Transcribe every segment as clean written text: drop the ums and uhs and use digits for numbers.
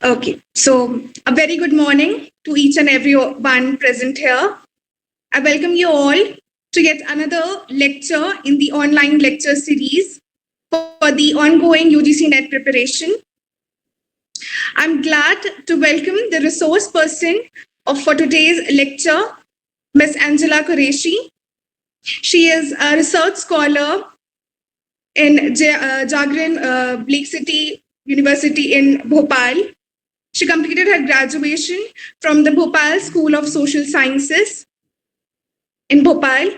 Okay, so a very good morning to each and every one present here. I welcome you all to yet another lecture in the online lecture series for the ongoing UGC NET preparation. I'm glad to welcome the resource person for today's lecture, Ms. Anjila Qureshi. She is a research scholar in Jagran Blake City University in Bhopal. She completed her graduation from the Bhopal School of Social Sciences in Bhopal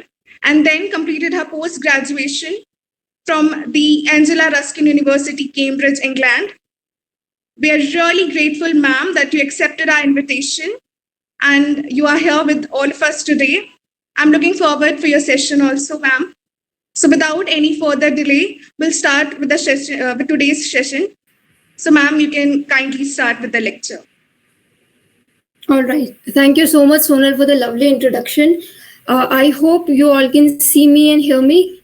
and then completed her post-graduation from the Angela Ruskin University, Cambridge, England. We are really grateful, ma'am, that you accepted our invitation and you are here with all of us today. I'm looking forward for your session also, ma'am. So without any further delay, we'll start with the session, with today's session. So ma'am, you can kindly start with the lecture. All right. Thank you so much, Sonal, for the lovely introduction. I hope you all can see me and hear me.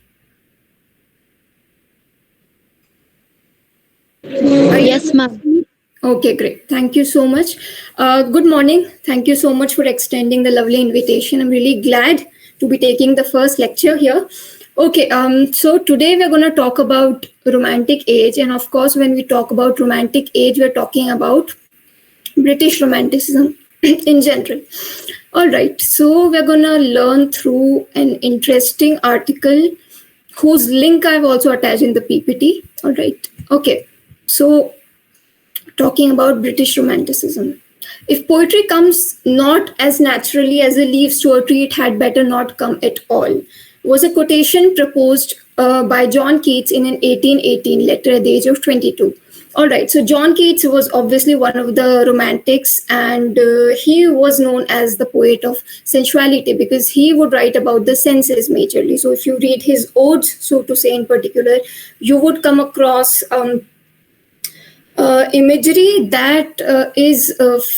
Yes, ma'am. Okay, great. Thank you so much. Good morning. Thank you so much for extending the lovely invitation. I'm really glad to be taking the first lecture here. Okay, so today we're going to talk about romantic age. And of course, when we talk about romantic age, we're talking about British Romanticism in general. All right, so we're going to learn through an interesting article whose link I've also attached in the PPT. All right, okay, so talking about British Romanticism. If poetry comes not as naturally as the leaves to a tree, it had better not come at all, was a quotation proposed by John Keats in an 1818 letter at the age of 22. All right, so John Keats was obviously one of the romantics, and he was known as the poet of sensuality because he would write about the senses majorly. So if you read his odes, so to say in particular, you would come across imagery that is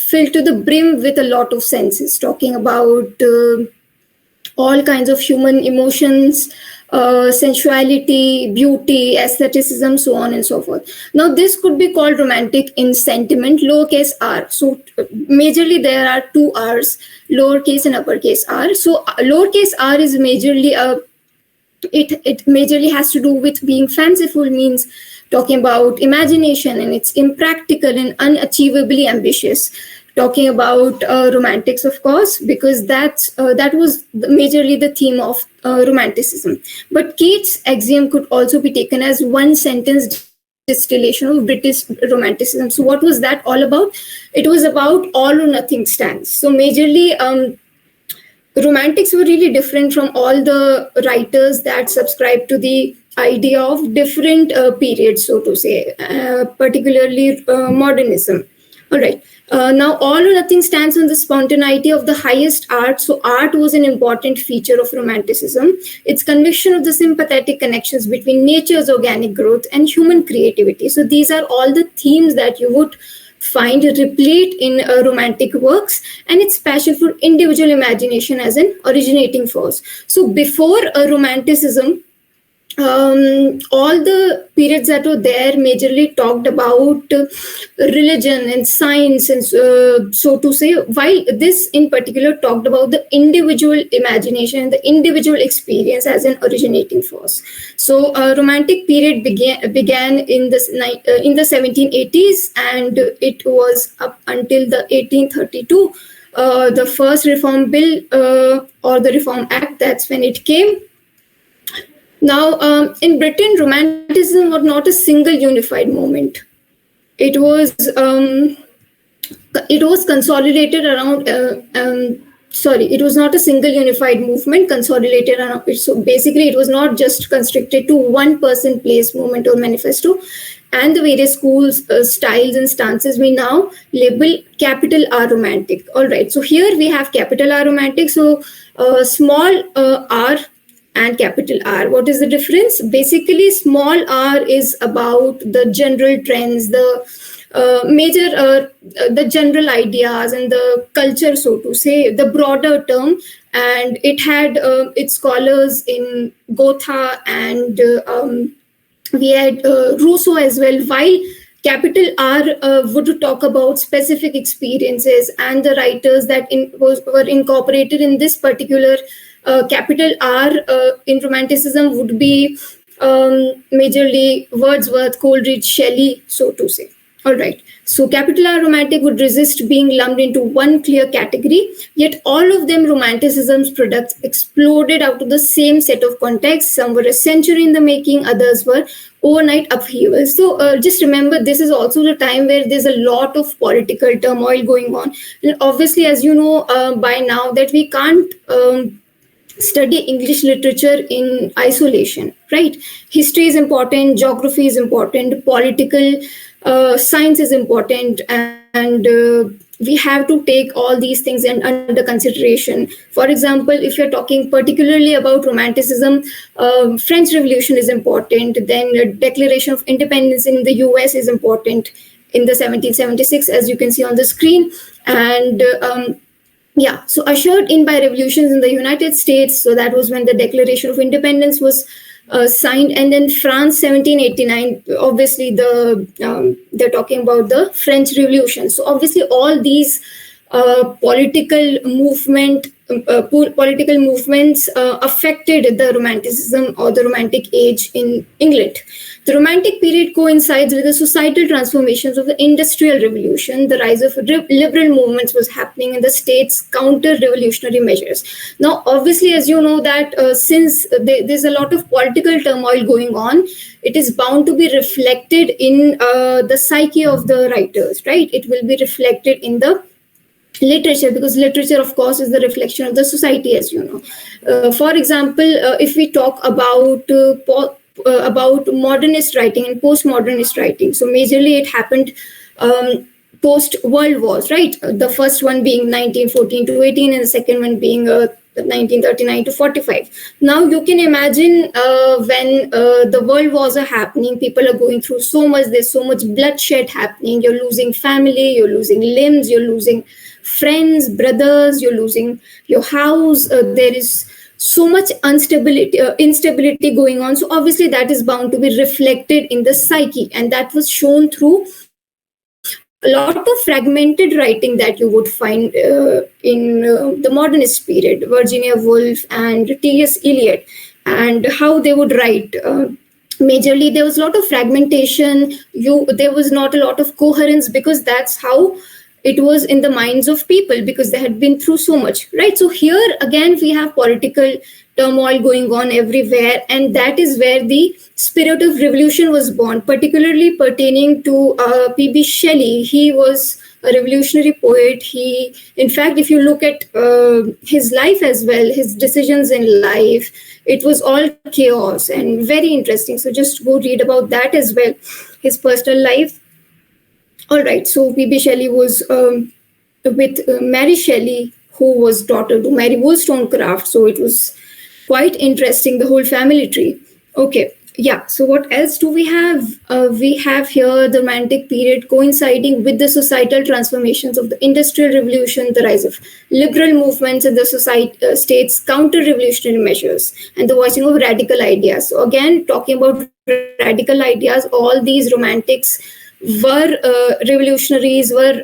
filled to the brim with a lot of senses, talking about all kinds of human emotions, sensuality, beauty, aestheticism, so on and so forth. Now, this could be called romantic in sentiment, lowercase r. So, majorly there are two r's, lowercase and uppercase r. So, lowercase r is majorly it majorly has to do with being fanciful, means talking about imagination, and it's impractical and unachievably ambitious. Talking about romantics, of course, because that was majorly the theme of romanticism. But Keats' axiom could also be taken as one sentence distillation of British romanticism. So what was that all about? It was about all or nothing stance. So majorly romantics were really different from all the writers that subscribed to the idea of different periods, so to say, particularly modernism. All right. Now, all or nothing stands on the spontaneity of the highest art. So, art was an important feature of Romanticism. Its conviction of the sympathetic connections between nature's organic growth and human creativity. So, these are all the themes that you would find replete in romantic works, and its passion for individual imagination as an originating force. So, before Romanticism, all the periods that were there majorly talked about religion and science, and so to say, while this in particular talked about the individual imagination and the individual experience as an originating force. So romantic period began in the 1780s, and it was up until the 1832, the first reform bill or the Reform Act. That's when it came. Now, in Britain, Romanticism was not a single unified movement. It was consolidated around. It was not a single unified movement consolidated around it. So basically, it was not just constricted to one person, place, movement, or manifesto, and the various schools, styles, and stances we now label capital R Romantic. All right. So here we have capital R Romantic. So small r and capital R. What is the difference? Basically, small r is about the general trends, the the general ideas and the culture, so to say, the broader term. And it had its scholars in Goethe, and we had Rousseau as well. While Capital R would talk about specific experiences, and the writers that were incorporated in this particular capital R in Romanticism would be majorly Wordsworth, Coleridge, Shelley, so to say. All right. So capital R Romantic would resist being lumped into one clear category, yet all of them Romanticism's products exploded out of the same set of contexts. Some were a century in the making, others were overnight upheaval. So just remember, this is also the time where there's a lot of political turmoil going on. And obviously, as you know by now, that we can't study English literature in isolation, right? History is important, geography is important, political science is important, and we have to take all these things under consideration. For example, if you're talking particularly about Romanticism, French Revolution is important, then the Declaration of Independence in the US is important in the 1776, as you can see on the screen. And yeah, so ushered in by revolutions in the United States. So that was when the Declaration of Independence was signed, and then France 1789. Obviously, they're talking about the French Revolution. So obviously, all these political movements affected the Romanticism or the Romantic age in England. The Romantic period coincides with the societal transformations of the Industrial Revolution. The rise of liberal movements was happening in the state's counter-revolutionary measures. Now, obviously, as you know that since there's a lot of political turmoil going on, it is bound to be reflected in the psyche of the writers, right? It will be reflected in the literature, because literature, of course, is the reflection of the society, as you know. For example, if we talk about modernist writing and postmodernist writing, so majorly it happened post World Wars, right? The first one being 1914 to 18, and the second one being 1939 to 45. Now you can imagine when the world wars are happening, people are going through so much, there's so much bloodshed happening, you're losing family, you're losing limbs, you're losing friends, brothers, you're losing your house, there is so much instability going on. So obviously that is bound to be reflected in the psyche, and that was shown through a lot of fragmented writing that you would find in the modernist period, Virginia Woolf and T.S. Eliot, and how they would write. Majorly, there was a lot of fragmentation. There was not a lot of coherence, because that's how it was in the minds of people, because they had been through so much, right? So here again, we have political turmoil going on everywhere, and that is where the spirit of revolution was born, particularly pertaining to P.B. Shelley. He was a revolutionary poet. He, in fact, if you look at his life as well, his decisions in life, it was all chaos and very interesting. So just go read about that as well, his personal life. All right, so P.B. Shelley was with Mary Shelley, who was daughter to Mary Wollstonecraft. So it was quite interesting, the whole family tree. Okay, yeah, so what else do we have? We have here the Romantic period coinciding with the societal transformations of the Industrial Revolution, the rise of liberal movements in the state's counter-revolutionary measures, and the voicing of radical ideas. So again, talking about radical ideas, all these romantics were revolutionaries, were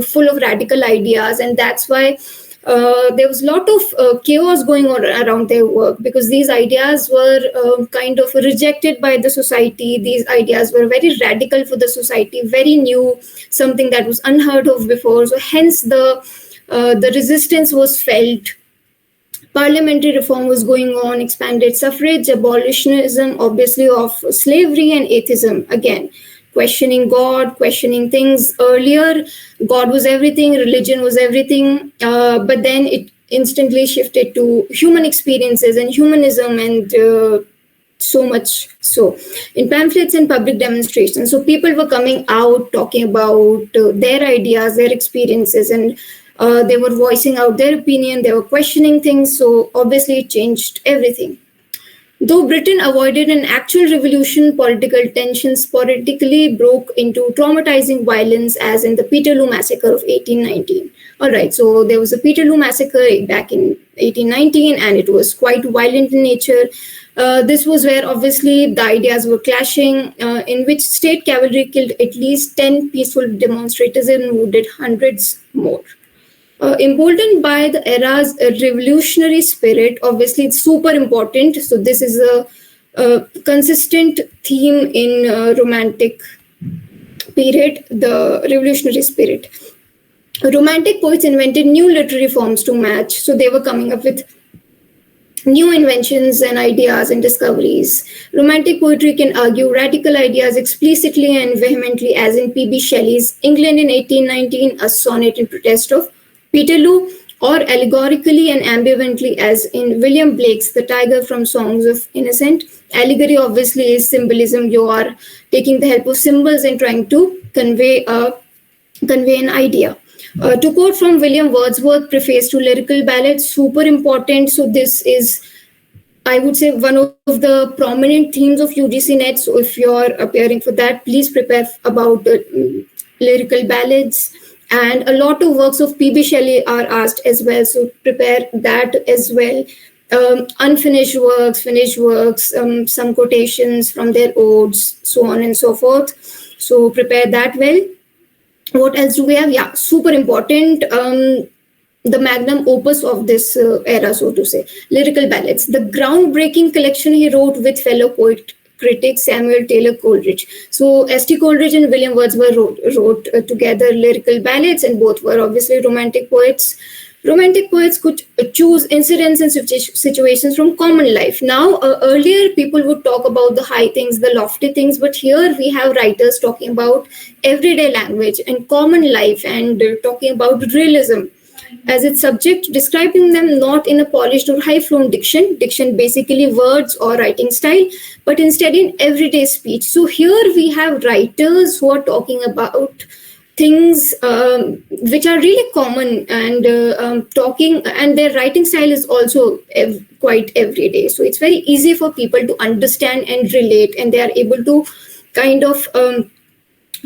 full of radical ideas, and that's why there was a lot of chaos going on around their work, because these ideas were kind of rejected by the society. These ideas were very radical for the society, very new, something that was unheard of before. So hence the resistance was felt. Parliamentary reform was going on, expanded suffrage, abolitionism, obviously, of slavery, and atheism. Again, questioning God, questioning things. Earlier, God was everything, religion was everything, but then it instantly shifted to human experiences and humanism, and so much so. In pamphlets and public demonstrations, so people were coming out talking about their ideas, their experiences, and they were voicing out their opinion, they were questioning things, so obviously it changed everything. Though Britain avoided an actual revolution, political tensions sporadically broke into traumatizing violence, as in the Peterloo Massacre of 1819. All right, so there was a Peterloo massacre back in 1819, and it was quite violent in nature. This was where obviously the ideas were clashing, in which state cavalry killed at least 10 peaceful demonstrators and wounded hundreds more. Emboldened by the era's revolutionary spirit, obviously it's super important. So this is a consistent theme in Romantic period, the revolutionary spirit. Romantic poets invented new literary forms to match, so they were coming up with new inventions and ideas and discoveries. Romantic poetry can argue radical ideas explicitly and vehemently, as in P.B. Shelley's England in 1819, a sonnet in protest of Peterloo, or allegorically and ambivalently, as in William Blake's The Tiger from Songs of Innocent. Allegory obviously is symbolism. You are taking the help of symbols and trying to convey an idea. To quote from William Wordsworth, preface to lyrical ballads, super important. So this is, I would say, one of the prominent themes of UGC NET. So if you're appearing for that, please prepare about lyrical ballads. And a lot of works of P.B. Shelley are asked as well. So prepare that as well. Unfinished works, finished works, some quotations from their odes, so on and so forth. So prepare that well. What else do we have? Yeah, super important. The magnum opus of this era, so to say, lyrical ballads. The groundbreaking collection he wrote with fellow poet critic Samuel Taylor Coleridge. So S.T. Coleridge and William Wordsworth wrote together lyrical ballads, and both were obviously romantic poets. Romantic poets could choose incidents and situations from common life. Now, earlier people would talk about the high things, the lofty things, but here we have writers talking about everyday language and common life, and talking about realism as its subject, describing them not in a polished or high-flown diction basically words or writing style, but instead in everyday speech. So here we have writers who are talking about things which are really common, and talking, and their writing style is also quite everyday. So it's very easy for people to understand and relate, and they are able to kind of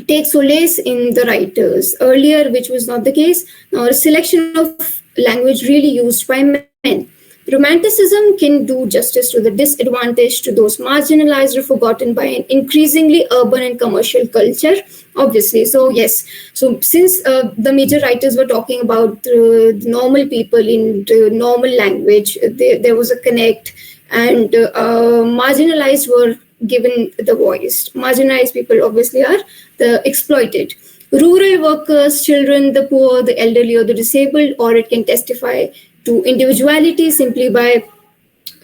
take solace in the writers. Earlier, which was not the case, now a selection of language really used by men. Romanticism can do justice to the disadvantaged, to those marginalized or forgotten by an increasingly urban and commercial culture, obviously. So yes, so since the major writers were talking about normal people in normal language, there was a connect, and marginalized were given the voice. Marginalized people obviously are the exploited. Rural workers, children, the poor, the elderly, or the disabled, or it can testify to individuality simply by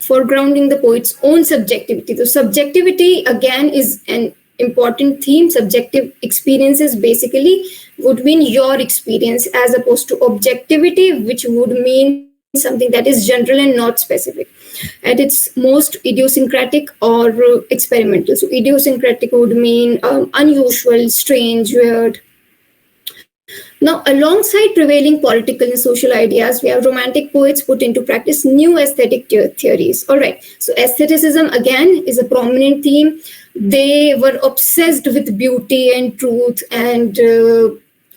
foregrounding the poet's own subjectivity. The subjectivity, again, is an important theme. Subjective experiences basically would mean your experience, as opposed to objectivity, which would mean something that is general and not specific. At its most idiosyncratic or experimental. So idiosyncratic would mean unusual, strange, weird. Now, alongside prevailing political and social ideas, we have romantic poets put into practice new aesthetic theories. All right, so aestheticism, again, is a prominent theme. They were obsessed with beauty and truth and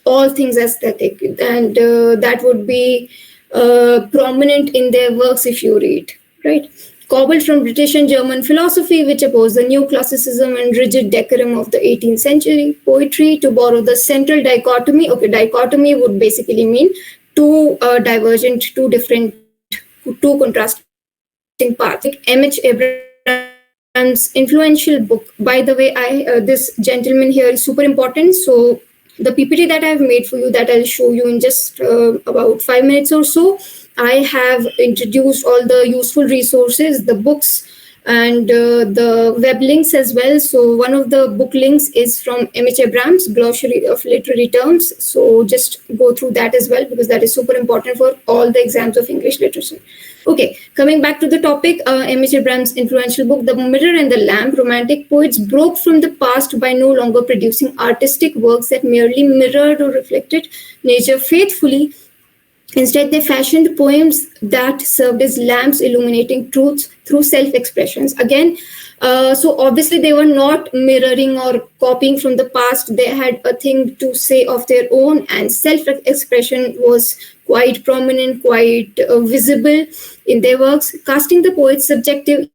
all things aesthetic, and that would be prominent in their works if you read, right? Cobbled from British and German philosophy, which opposed the new classicism and rigid decorum of the 18th century poetry, to borrow the central dichotomy. Okay, dichotomy would basically mean two divergent, two contrasting paths. M.H. Abrams' influential book. By the way, this gentleman here is super important. So the PPT that I've made for you, that I'll show you in just about 5 minutes or so, I have introduced all the useful resources, the books, and the web links as well. So one of the book links is from M.H. Abrams' Glossary of Literary Terms. So just go through that as well, because that is super important for all the exams of English literature. Okay, coming back to the topic, M.H. Abrams' influential book, The Mirror and the Lamp. Romantic poets broke from the past by no longer producing artistic works that merely mirrored or reflected nature faithfully. Instead, they fashioned poems that served as lamps illuminating truths through self expressions. Again, so obviously they were not mirroring or copying from the past. They had a thing to say of their own, and self expression was quite prominent, quite visible in their works, casting the poet's subjective,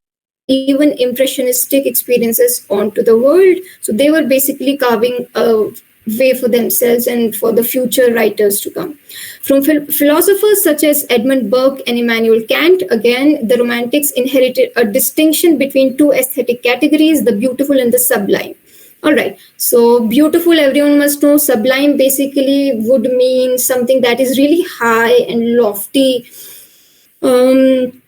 even impressionistic experiences onto the world. So they were basically carving a way for themselves and for the future writers to come. From philosophers such as Edmund Burke and Immanuel Kant, again, the Romantics inherited a distinction between two aesthetic categories, the beautiful and the sublime. All right. So beautiful, everyone must know. Sublime basically would mean something that is really high and lofty, um,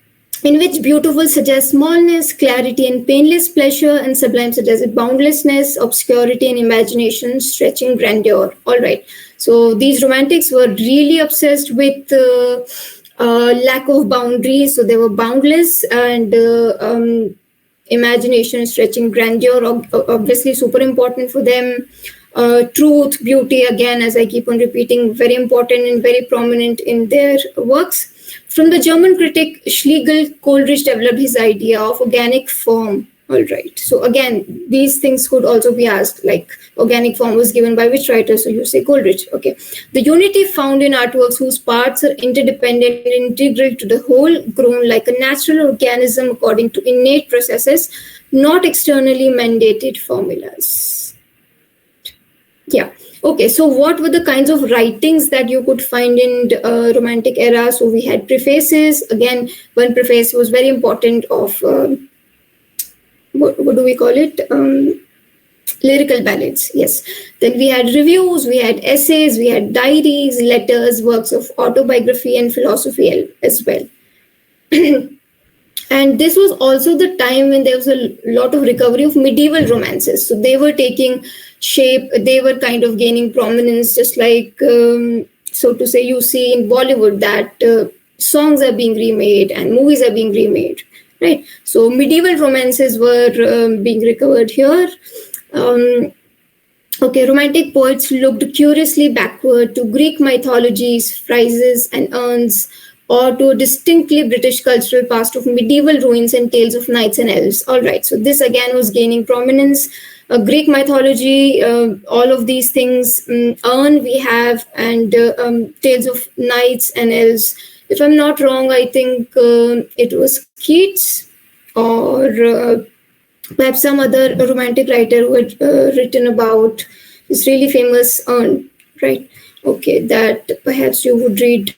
in which beautiful suggests smallness, clarity, and painless pleasure, and sublime suggests boundlessness, obscurity, and imagination, stretching grandeur. All right. So these romantics were really obsessed with lack of boundaries. So they were boundless and imagination, stretching grandeur, obviously super important for them. Truth, beauty, again, as I keep on repeating, very important and very prominent in their works. From the German critic Schlegel, Coleridge developed his idea of organic form. All right. So again, these things could also be asked, like organic form was given by which writer? So you say Coleridge. Okay. The unity found in artworks whose parts are interdependent and integral to the whole, grown like a natural organism according to innate processes, not externally mandated formulas. Yeah. Okay, so what were the kinds of writings that you could find in the Romantic era? So we had prefaces. Again, one preface was very important of, what do we call it? Lyrical ballads, yes. Then we had reviews, we had essays, we had diaries, letters, works of autobiography and philosophy as well. And this was also the time when there was a lot of recovery of medieval romances. So they were taking shape, they were kind of gaining prominence, just like, so to say, you see in Bollywood that songs are being remade and movies are being remade, right? So medieval romances were being recovered here. Okay, Romantic poets looked curiously backward to Greek mythologies, friezes, and urns, or to a distinctly British cultural past of medieval ruins and tales of knights and elves. All right, so this again was gaining prominence. Greek mythology, all of these things, urn we have, and tales of knights and elves. If I'm not wrong, I think it was Keats or perhaps some other romantic writer who had written about this really famous urn, right? Okay, that perhaps you would read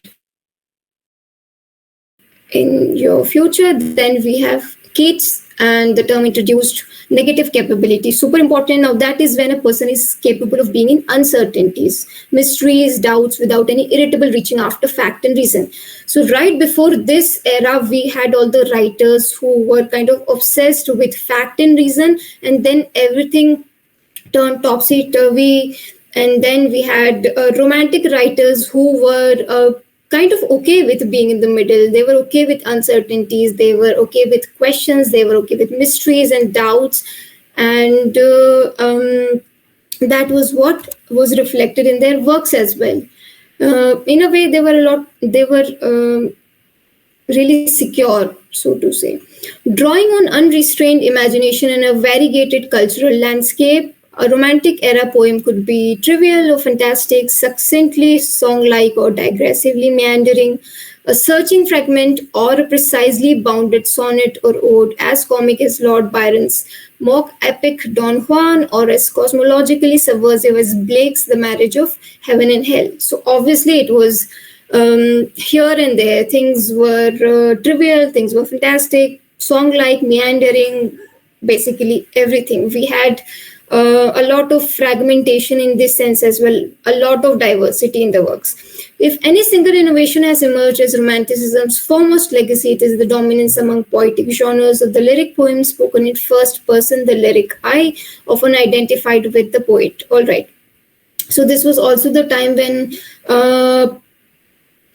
in your future. Then we have Keats, and the term introduced negative capability. Super important. Now that is when a person is capable of being in uncertainties, mysteries, doubts, without any irritable reaching after fact and reason. So right before this era, we had all the writers who were kind of obsessed with fact and reason, and then everything turned topsy-turvy. And then we had romantic writers who were kind of okay with being in the middle. They were okay with uncertainties. They were okay with questions. They were okay with mysteries and doubts. And that was what was reflected in their works as well. In a way, they were really secure, so to say. Drawing on unrestrained imagination in a variegated cultural landscape, a Romantic era poem could be trivial or fantastic, succinctly song-like or digressively meandering, a searching fragment or a precisely bounded sonnet or ode, as comic as Lord Byron's mock epic Don Juan, or as cosmologically subversive as Blake's The Marriage of Heaven and Hell. So obviously it was here and there. Things were trivial, things were fantastic, song-like, meandering, basically everything. We had a lot of fragmentation in this sense as well, a lot of diversity in the works. If any single innovation has emerged as Romanticism's foremost legacy, it is the dominance among poetic genres of the lyric poem spoken in first person, the lyric I, often identified with the poet. All right. So this was also the time when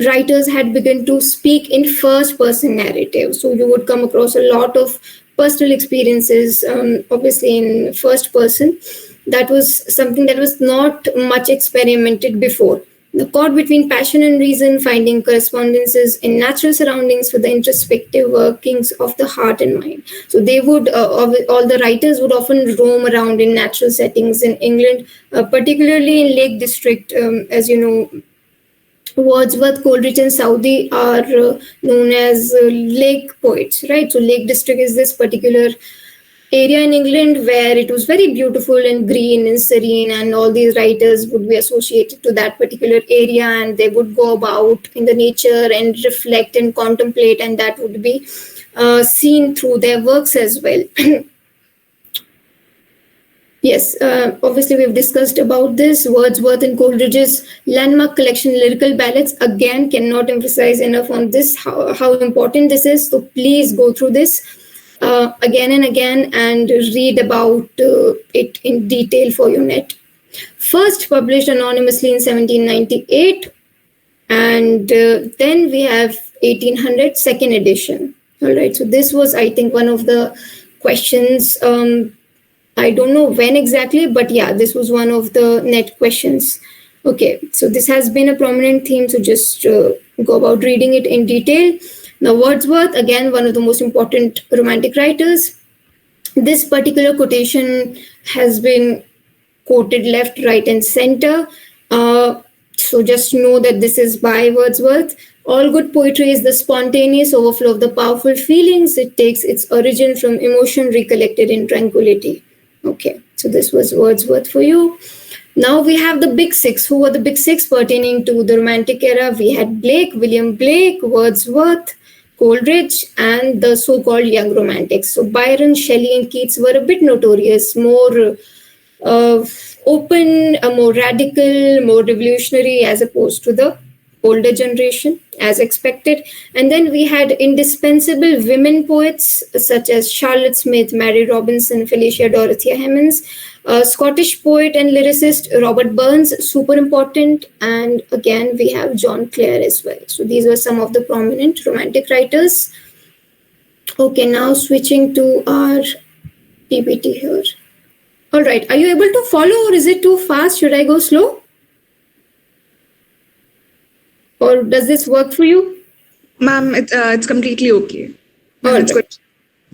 writers had begun to speak in first person narrative. So you would come across a lot of personal experiences, obviously in first person. That was something that was not much experimented before. The chord between passion and reason, finding correspondences in natural surroundings for the introspective workings of the heart and mind. So they would, all the writers would often roam around in natural settings in England, particularly in Lake District. As you know, Wordsworth, Coleridge, and Southey are known as lake poets, right? So Lake District is this particular area in England where it was very beautiful and green and serene, and all these writers would be associated to that particular area, and they would go about in the nature and reflect and contemplate, and that would be seen through their works as well. Yes, obviously we've discussed about this. Wordsworth and Coleridge's landmark collection, Lyrical Ballads, again cannot emphasize enough on this, how important this is. So please go through this again and again and read about it in detail for your net. First published anonymously in 1798, and then we have 1800 second edition. All right, so this was, I think, one of the questions. I don't know when exactly, but yeah, this was one of the net questions. Okay, so this has been a prominent theme, so just go about reading it in detail. Now, Wordsworth, again, one of the most important romantic writers. This particular quotation has been quoted left, right, and center. So just know that this is by Wordsworth. All good poetry is the spontaneous overflow of the powerful feelings. It takes its origin from emotion recollected in tranquility. Okay, so this was Wordsworth for you. Now we have the big six. Who were the big six pertaining to the Romantic era? We had Blake, William Blake, Wordsworth, Coleridge, and the so-called Young Romantics. So Byron, Shelley, and Keats were a bit notorious, more open, more radical, more revolutionary as opposed to the older generation, as expected. And then we had indispensable women poets such as Charlotte Smith, Mary Robinson, Felicia Dorothea Hemans, Scottish poet and lyricist Robert Burns, super important. And again, we have John Clare as well. So these were some of the prominent romantic writers. Okay, now switching to our PPT here. All right, are you able to follow, or is it too fast? Should I go slow? Or does this work for you? Ma'am, it's completely okay. All It's right.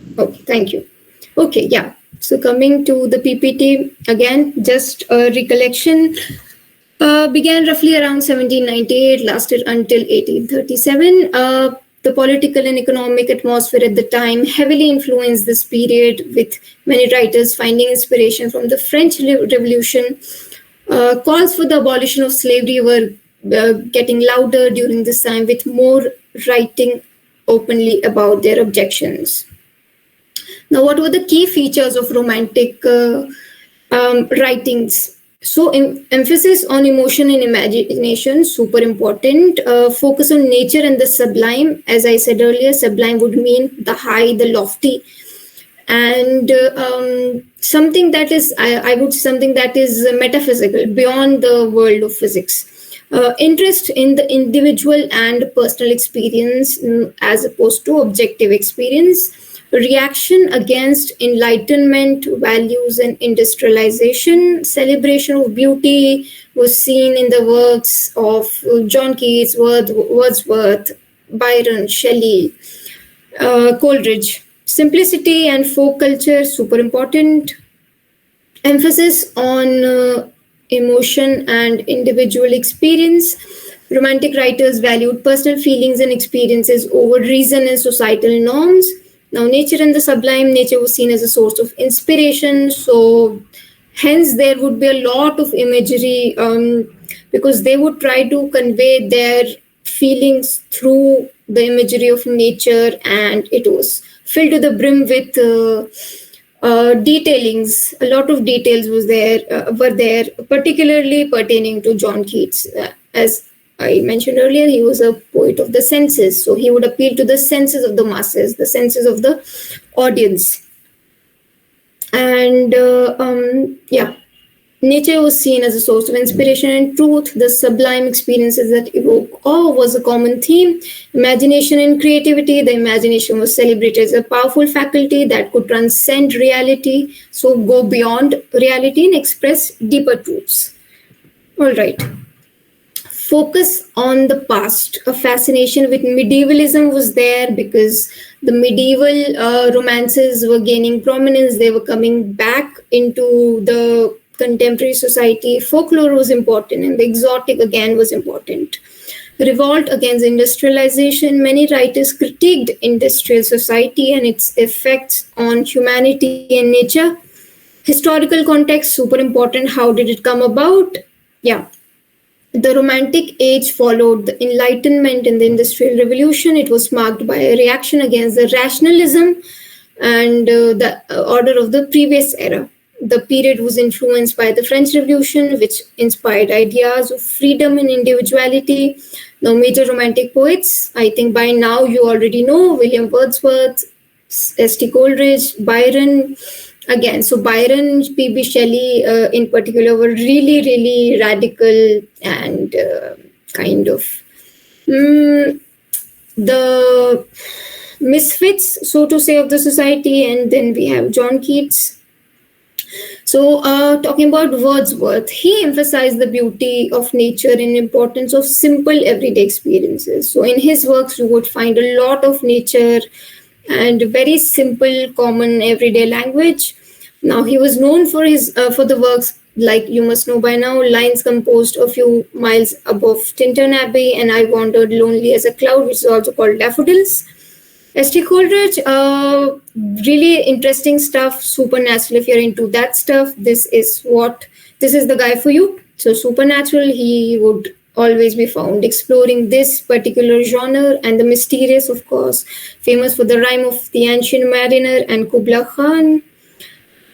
good. Okay, thank you. Okay, yeah. So coming to the PPT, again, just a recollection. Began roughly around 1798, lasted until 1837. The political and economic atmosphere at the time heavily influenced this period, with many writers finding inspiration from the French Revolution. Calls for the abolition of slavery were getting louder during this time, with more writing openly about their objections. Now, what were the key features of romantic writings? So, emphasis on emotion and imagination, super important. Focus on nature and the sublime. As I said earlier, sublime would mean the high, the lofty. And something that is, I would say, something that is metaphysical, beyond the world of physics. Interest in the individual and personal experience as opposed to objective experience. Reaction against enlightenment values and industrialization. Celebration of beauty was seen in the works of John Keats, Wordsworth, Byron, Shelley, Coleridge. Simplicity and folk culture, super important. Emphasis on emotion and individual experience. Romantic writers valued personal feelings and experiences over reason and societal norms. Now, nature and the sublime. Nature was seen as a source of inspiration. So, hence, there would be a lot of imagery because they would try to convey their feelings through the imagery of nature, and it was filled to the brim with detailings. A lot of details were there, particularly pertaining to John Keats. As I mentioned earlier, he was a poet of the senses, so he would appeal to the senses of the masses, the senses of the audience. And nature was seen as a source of inspiration and truth. The sublime experiences that evoke awe was a common theme. Imagination and creativity. The imagination was celebrated as a powerful faculty that could transcend reality, so go beyond reality and express deeper truths. All right. focus on the past. A fascination with medievalism was there because the medieval romances were gaining prominence. They were coming back into the contemporary society. Folklore was important, and the exotic again was important. Revolt against industrialization. Many writers critiqued industrial society and its effects on humanity and nature. Historical context, super important. How did it come about? Yeah, the Romantic Age followed the Enlightenment and the Industrial Revolution. It was marked by a reaction against the rationalism and the order of the previous era. The period was influenced by the French Revolution, which inspired ideas of freedom and individuality. Now, major Romantic poets, I think by now you already know William Wordsworth, S.T. Coleridge, Byron. Again, so Byron, P.B. Shelley in particular were really, really radical and kind of the misfits, so to say, of the society. And then we have John Keats. So, talking about Wordsworth, he emphasized the beauty of nature and importance of simple everyday experiences. So, in his works, you would find a lot of nature and very simple, common, everyday language. Now, he was known for his for the works like you must know by now, lines composed a few miles above Tintern Abbey, and I wandered lonely as a cloud, which is also called Daffodils. S.T. Coleridge, really interesting stuff, supernatural. If you're into that stuff, this is the guy for you. So supernatural, he would always be found exploring this particular genre, and the mysterious, of course, famous for the rhyme of the Ancient Mariner and Kubla Khan.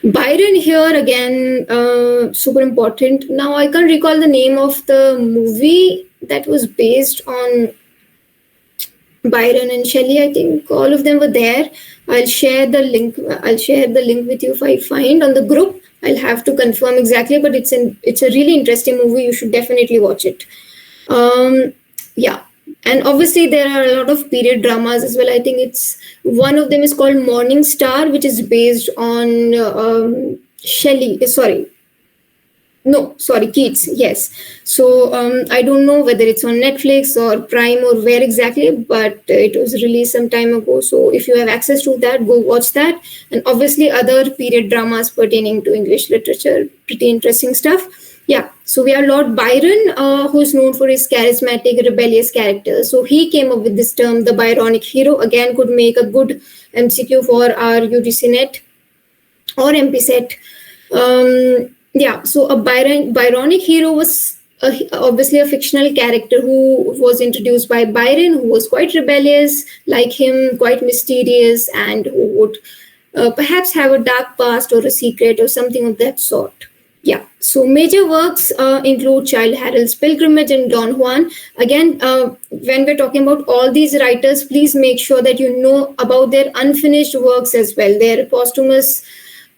Byron here again, super important. Now I can't recall the name of the movie that was based on Byron and Shelley. I think all of them were there. I'll share the link with you if I find on the group. I'll have to confirm exactly, but it's a really interesting movie. You should definitely watch it. Yeah, and obviously there are a lot of period dramas as well. I think it's one of them is called Morning Star, which is based on Shelley. Keats. Yes. So I don't know whether it's on Netflix or Prime or where exactly, but it was released some time ago. So if you have access to that, go watch that. And obviously other period dramas pertaining to English literature, pretty interesting stuff. Yeah. So we have Lord Byron, who is known for his charismatic, rebellious character. So he came up with this term, the Byronic hero. Again, could make a good MCQ for our UGC NET or MP set. Yeah, so a Byronic hero was obviously a fictional character who was introduced by Byron, who was quite rebellious, like him, quite mysterious, and who would perhaps have a dark past or a secret or something of that sort. Yeah, so major works include Childe Harold's Pilgrimage and Don Juan. Again, when we're talking about all these writers, please make sure that you know about their unfinished works as well, their posthumous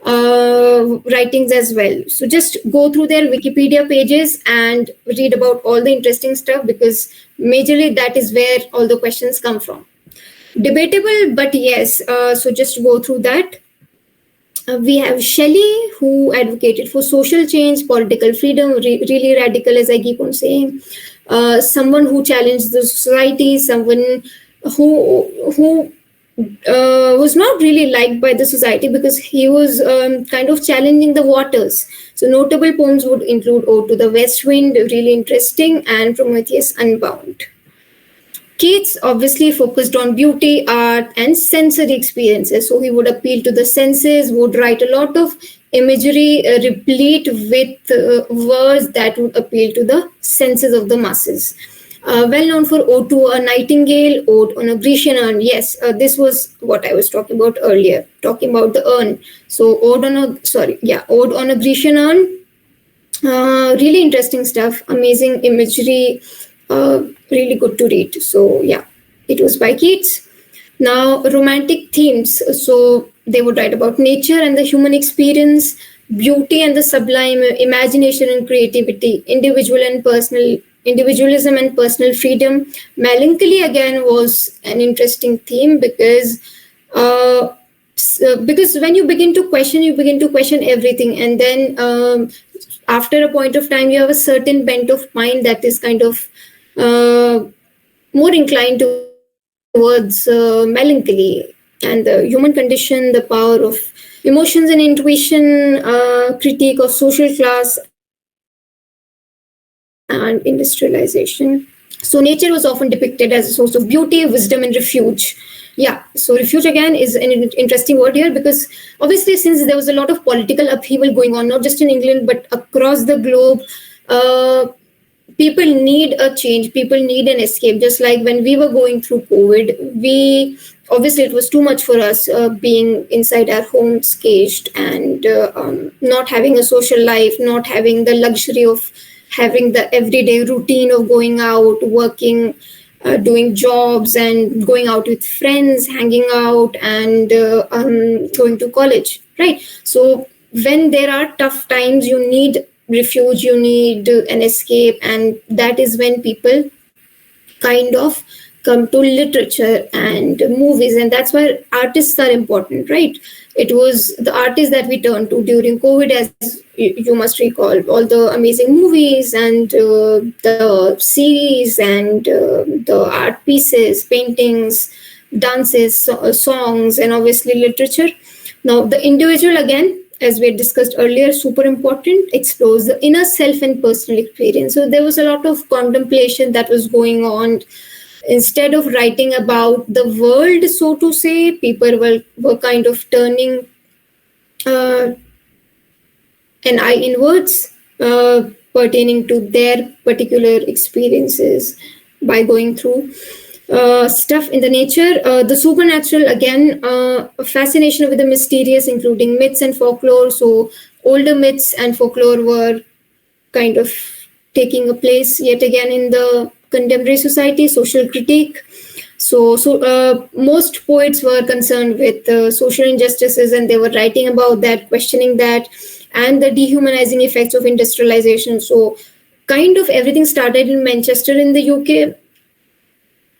writings as well. So just go through their Wikipedia pages and read about all the interesting stuff, because majorly that is where all the questions come from. Debatable, but yes, so just go through that. We have Shelley, who advocated for social change, political freedom, really radical, as I keep on saying. Someone who challenged the society, someone who was not really liked by the society because he was kind of challenging the waters. So notable poems would include Ode to the West Wind, really interesting, and Prometheus Unbound. Keats obviously focused on beauty, art, and sensory experiences. So he would appeal to the senses, would write a lot of imagery replete with words that would appeal to the senses of the masses. Well known for Ode to a Nightingale, Ode on a Grecian Urn. Yes, this was what I was talking about earlier, talking about the urn. So Ode on a Grecian Urn. Really interesting stuff, amazing imagery, really good to read. So yeah, it was by Keats. Now, romantic themes. So they would write about nature and the human experience, beauty and the sublime, imagination and creativity, individualism and personal freedom. Melancholy again was an interesting theme because when you begin to question everything, and then after a point of time you have a certain bent of mind that is kind of uh, more inclined towards melancholy, and the human condition, the power of emotions and intuition, critique of social class and industrialization. So nature was often depicted as a source of beauty, wisdom, and refuge. Yeah, so refuge again is an interesting word here because obviously, since there was a lot of political upheaval going on, not just in England but across the globe, uh, people need a change, people need an escape. Just like when we were going through COVID, we obviously, it was too much for us, being inside our homes caged, and not having a social life, not having the luxury of having the everyday routine of going out, working, doing jobs, and going out with friends, hanging out, and going to college, right? So when there are tough times, you need refuge, you need an escape, and that is when people kind of come to literature and movies, and that's why artists are important, right? It was the artists that we turned to during COVID, as you must recall, all the amazing movies and the series and the art pieces, paintings, dances, songs, and obviously literature. Now the individual, again, as we had discussed earlier, super important, explores the inner self and personal experience. So there was a lot of contemplation that was going on. Instead of writing about the world, so to say, people were kind of turning uh, an eye inwards, pertaining to their particular experiences by going through stuff in the nature. The supernatural, again, a fascination with the mysterious, including myths and folklore. So older myths and folklore were kind of taking a place yet again in the contemporary society. Social critique. So most poets were concerned with social injustices, and they were writing about that, questioning that, and the dehumanizing effects of industrialization. So kind of everything started in Manchester in the UK,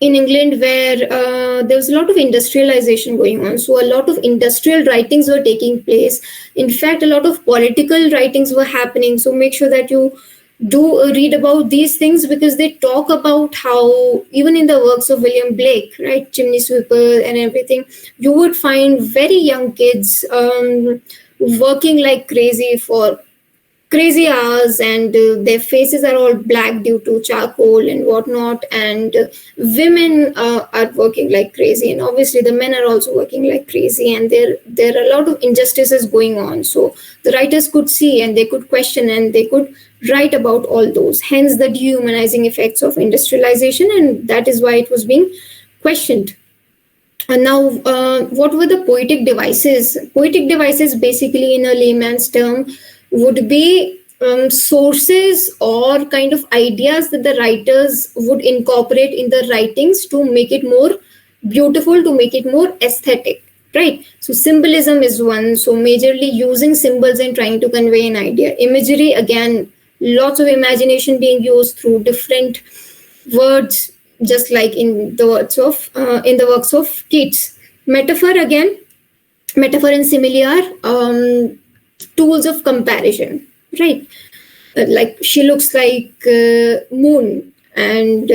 in England, where there was a lot of industrialization going on. So a lot of industrial writings were taking place. In fact, a lot of political writings were happening. So make sure that you do read about these things, because they talk about how, even in the works of William Blake, right, Chimney Sweeper and everything, you would find very young kids working like crazy for crazy hours, and their faces are all black due to charcoal and whatnot, and women are working like crazy, and obviously the men are also working like crazy, and there are a lot of injustices going on. So the writers could see, and they could question, and they could write about all those, hence the dehumanizing effects of industrialization, and that is why it was being questioned. And now, what were the poetic devices? Poetic devices, basically, in a layman's term, would be sources or kind of ideas that the writers would incorporate in the writings to make it more beautiful, to make it more aesthetic, right? So, symbolism is one. So, majorly using symbols and trying to convey an idea. Imagery, again, lots of imagination being used through different words, just like in the works of Keats. Metaphor, again, metaphor and simile are tools of comparison, right? Like she looks like moon, and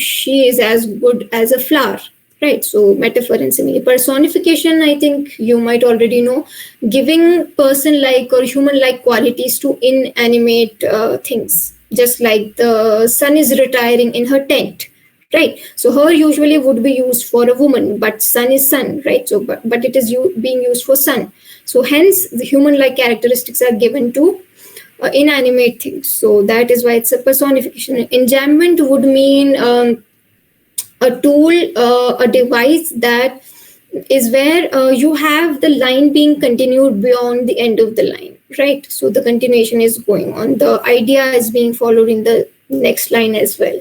she is as good as a flower, right? So metaphor and simile. Personification, I think you might already know, giving person like or human like qualities to inanimate things, just like the sun is retiring in her tent, right? So her usually would be used for a woman, but sun is sun, right? So but it is being used for sun. So hence the human like characteristics are given to inanimate things. So that is why it's a personification. Enjambment would mean a tool, a device that is where you have the line being continued beyond the end of the line, right? So the continuation is going on. The idea is being followed in the next line as well.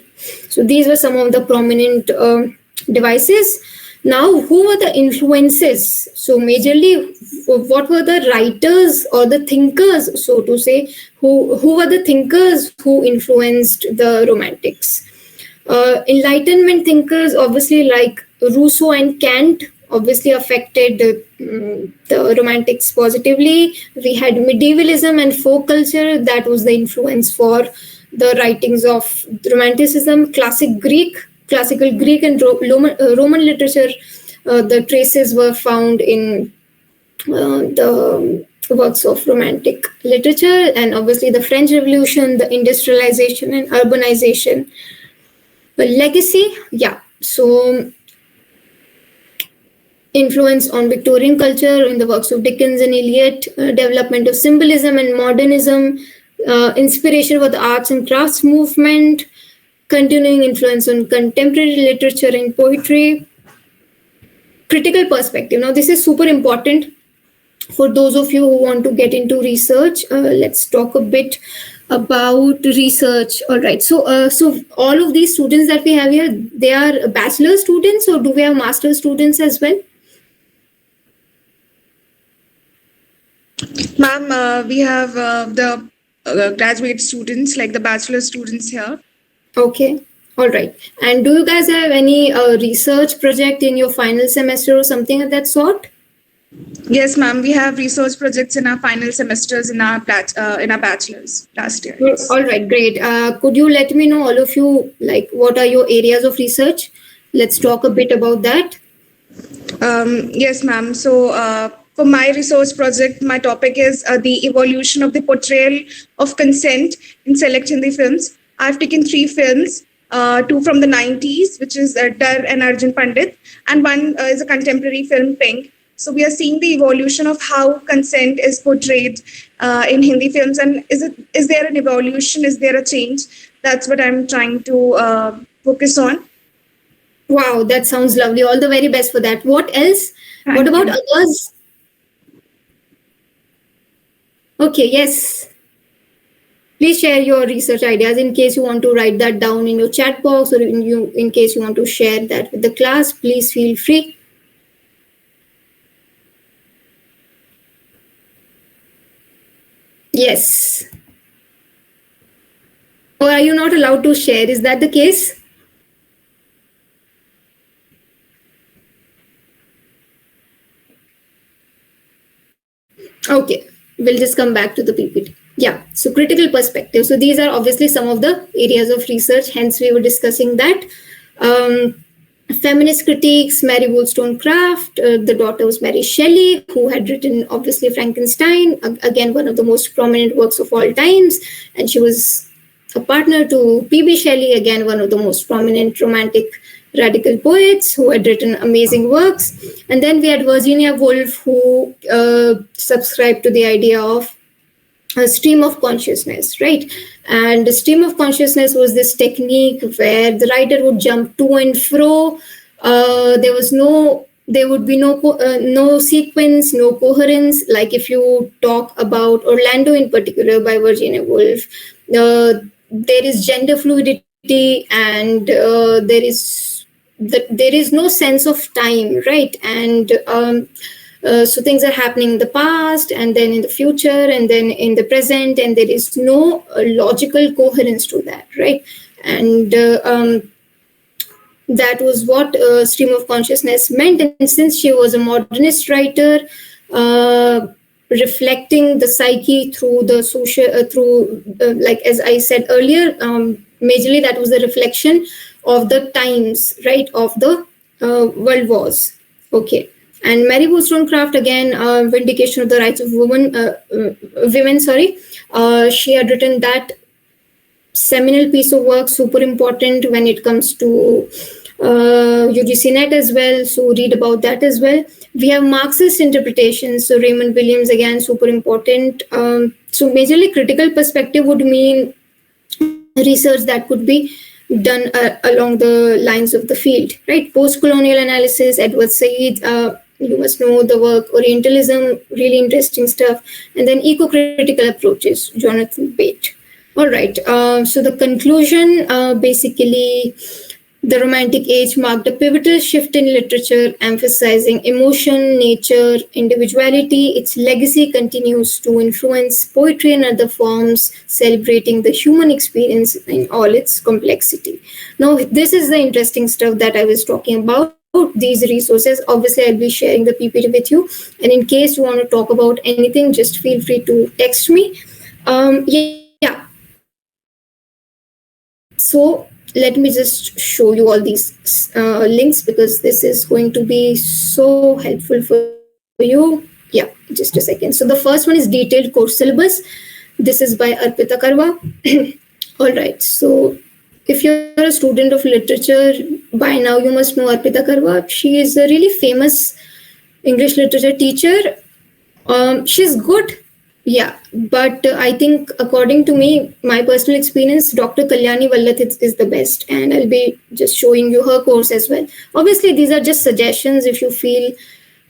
So these were some of the prominent devices. Now, who were the influences? So majorly, what were the writers or the thinkers, so to say, who were the thinkers who influenced the Romantics? Enlightenment thinkers, obviously, like Rousseau and Kant, obviously affected the Romantics positively. We had medievalism and folk culture, that was the influence for the writings of Romanticism, classical Greek and Roman literature. The traces were found in the works of Romantic literature, and obviously the French Revolution, the industrialization and urbanization. But legacy, yeah. So influence on Victorian culture in the works of Dickens and Eliot, development of symbolism and modernism, inspiration for the arts and crafts movement, continuing influence on contemporary literature and poetry, critical perspective. Now, this is super important for those of you who want to get into research. Let's talk a bit about research. All right. So all of these students that we have here, they are bachelor students, or do we have master students as well? Ma'am, we have the graduate students, like the bachelor students here. Okay. All right. And do you guys have any research project in your final semester or something of that sort? Yes, ma'am. We have research projects in our final semesters in our bachelors last year. Yes. All right, great. Could you let me know, all of you, like what are your areas of research? Let's talk a bit about that. Yes, ma'am. So for my research project, my topic is the evolution of the portrayal of consent in select Hindi films. I've taken 3 films, 2 from the 90s, which is Dar and Arjun Pandit, and one is a contemporary film, Pink. So we are seeing the evolution of how consent is portrayed in Hindi films, and is there an evolution? Is there a change? That's what I'm trying to focus on. Wow, that sounds lovely. All the very best for that. What else? Thank What about you. others? Okay, yes. Please share your research ideas in case you want to write that down in your chat box, or in case you want to share that with the class. Please feel free. Yes. Or are you not allowed to share? Is that the case? Okay, we'll just come back to the PPT. Yeah, so critical perspective. So these are obviously some of the areas of research, hence we were discussing that. Feminist critiques, Mary Wollstonecraft, the daughter was Mary Shelley, who had written obviously Frankenstein, again one of the most prominent works of all times, and she was a partner to P.B. Shelley, again one of the most prominent romantic radical poets who had written amazing works. And then we had Virginia Woolf, who subscribed to the idea of a stream of consciousness, right? And the stream of consciousness was this technique where the writer would jump to and fro. There would be no sequence, no coherence. Like if you talk about Orlando in particular by Virginia Woolf, there is gender fluidity, and there is no sense of time, right? And so things are happening in the past, and then in the future, and then in the present, and there is no logical coherence to that, right? And that was what stream of consciousness meant. And since she was a modernist writer, reflecting the psyche through the social, like as I said earlier, majorly that was the reflection of the times, right, of the world wars. Okay. And Mary Wollstonecraft, again, vindication of the rights of women. She had written that seminal piece of work, super important when it comes to UGC NET as well. So read about that as well. We have Marxist interpretations. So Raymond Williams, again, super important. So majorly critical perspective would mean research that could be done along the lines of the field, right? Post-colonial analysis, Edward Said, you must know the work, Orientalism, really interesting stuff. And then eco-critical approaches, Jonathan Bate. All right, so the conclusion, basically, the Romantic Age marked a pivotal shift in literature, emphasizing emotion, nature, individuality. Its legacy continues to influence poetry and other forms, celebrating the human experience in all its complexity. Now, this is the interesting stuff that I was talking about. These resources, obviously I'll be sharing the PPT with you, and in case you want to talk about anything, just feel free to text me. Yeah, So let me just show you all these links, because this is going to be so helpful for you. Yeah, just a second. So the first one is detailed course syllabus. This is by Arpita Karwa. All right. So if you're a student of literature, by now you must know Arpita Karwa. She is a really famous English literature teacher. She's good, yeah, but I think, according to me, my personal experience, Dr. Kalyani Vallath is the best, and I'll be just showing you her course as well. Obviously, these are just suggestions. If you feel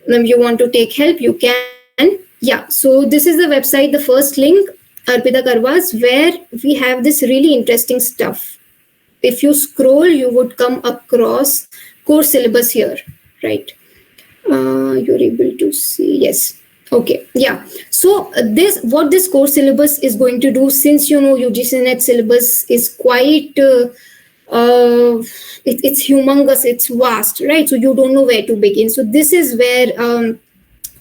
you want to take help, you can. Yeah, so this is the website, the first link, Arpita Karwa's, where we have this really interesting stuff. If you scroll, you would come across course syllabus here, right? You're able to see, yes. Okay, yeah. So this, what this course syllabus is going to do, since you know UGC NET syllabus is quite it's humongous, it's vast, right? So you don't know where to begin. So this is where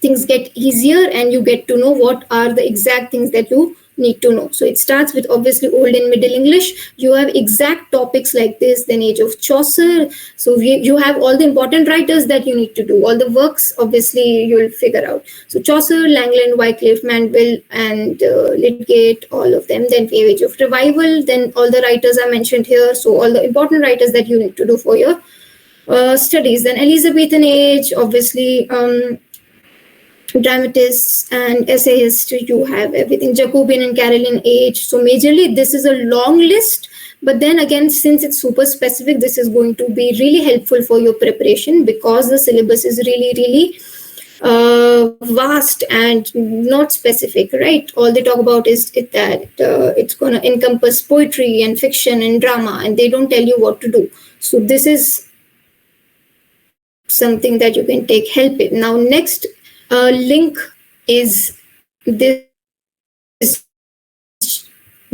things get easier, and you get to know what are the exact things that you need to know. So it starts with obviously Old and Middle English. You have exact topics like this, then Age of Chaucer. So you have all the important writers that you need to do. All the works, obviously, you'll figure out. So Chaucer, Langland, Wycliffe, Mandeville, and Lydgate, all of them. Then we have Age of Revival. Then all the writers are mentioned here. So all the important writers that you need to do for your studies. Then Elizabethan age, obviously, dramatists and essayists, you have everything, Jacobean and Caroline age. So majorly this is a long list, but then again, since it's super specific, this is going to be really helpful for your preparation, because the syllabus is really vast and not specific, right? All they talk about is that it's going to encompass poetry and fiction and drama, and they don't tell you what to do. So this is something that you can take help in. Now next link is this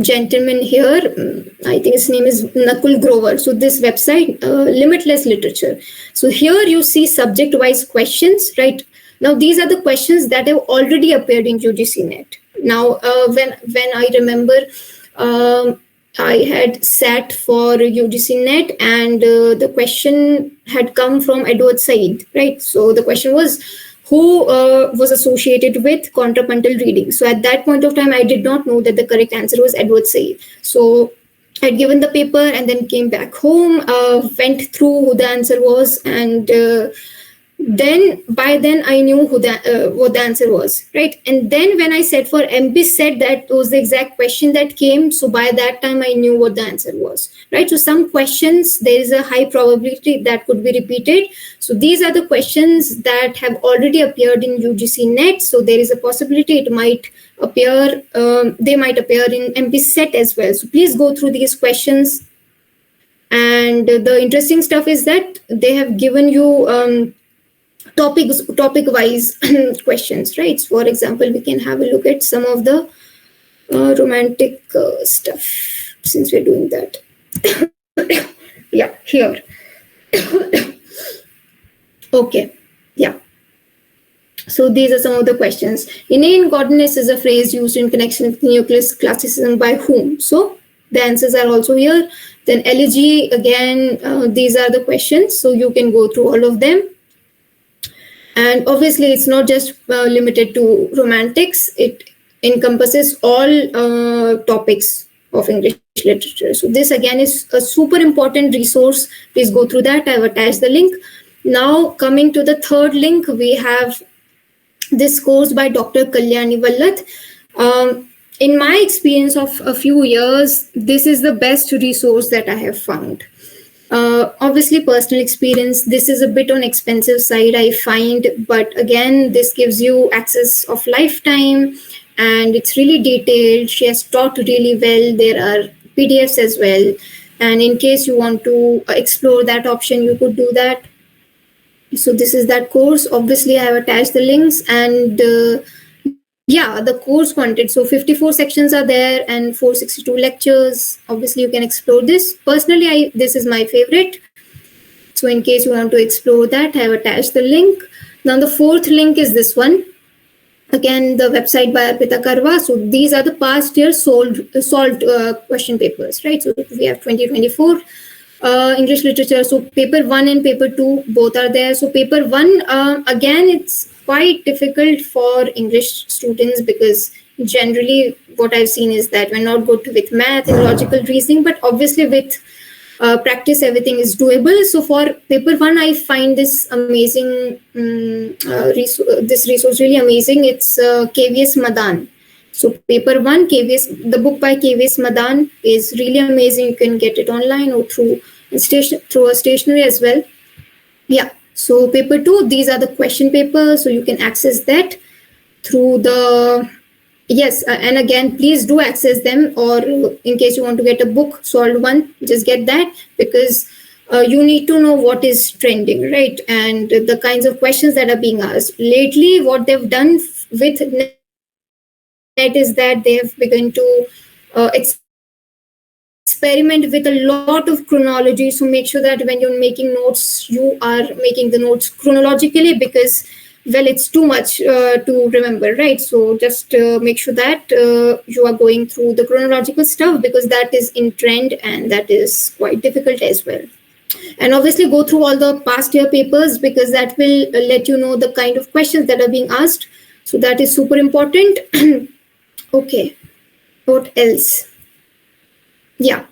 gentleman here. I think his name is Nakul Grover. So this website, Limitless Literature. So here you see subject-wise questions, right? Now these are the questions that have already appeared in UGC NET. Now when I remember, I had sat for UGC NET, and the question had come from Edward Said, right? So the question was, who was associated with contrapuntal reading. So at that point of time, I did not know that the correct answer was Edward Said. So I'd given the paper and then came back home, went through who the answer was, and then by then I knew who what the answer was, right? And then when I said for MPSET, that was the exact question that came. So by that time I knew what the answer was, right? So some questions, there is a high probability that could be repeated. So these are the questions that have already appeared in UGC NET. So there is a possibility it might appear, they might appear in MPSET as well. So please go through these questions. And the interesting stuff is that they have given you topic wise questions, right? So for example, we can have a look at some of the romantic stuff, since we're doing that. Yeah, here. Okay, yeah. So these are some of the questions. Inane godliness is a phrase used in connection with nucleus classicism by whom? So the answers are also here. Then elegy, again, these are the questions. So you can go through all of them. And obviously, it's not just limited to romantics. It encompasses all topics of English literature. So this again is a super important resource. Please go through that. I've attached the link. Now coming to the third link, we have this course by Dr. Kalyani Vallath. In my experience of a few years, this is the best resource that I have found. Obviously, personal experience, this is a bit on expensive side, I find, but again, this gives you access of lifetime, and it's really detailed. She has taught really well. There are PDFs as well, and in case you want to explore that option, you could do that. So this is that course. Obviously, I have attached the links, and yeah, the course content. So 54 sections are there and 462 lectures. Obviously, you can explore this. Personally, this is my favorite. So in case you want to explore that, I have attached the link. Now the fourth link is this one. Again, the website by Arpita Karwa. So these are the past year solved question papers, right? So we have 2024 English literature. So paper 1 and paper 2 both are there. So paper 1, again, it's quite difficult for English students because generally what I've seen is that we're not good with math and logical reasoning, but obviously with practice everything is doable. So for paper 1, I find this amazing this resource really amazing. It's KVS Madan. So paper 1, KVS, the book by KVS Madan is really amazing. You can get it online or through a stationery as well. Yeah. So paper 2, these are the question papers, so you can access that through the yes. And again, please do access them, or in case you want to get a book solved one, just get that, because you need to know what is trending, right? And the kinds of questions that are being asked lately. What they've done with net is that they have begun to experiment with a lot of chronology. So make sure that when you're making notes, you are making the notes chronologically, because well, it's too much to remember, right? So just make sure that you are going through the chronological stuff, because that is in trend and that is quite difficult as well. And obviously go through all the past year papers, because that will let you know the kind of questions that are being asked. So that is super important. Okay, what else? Yeah.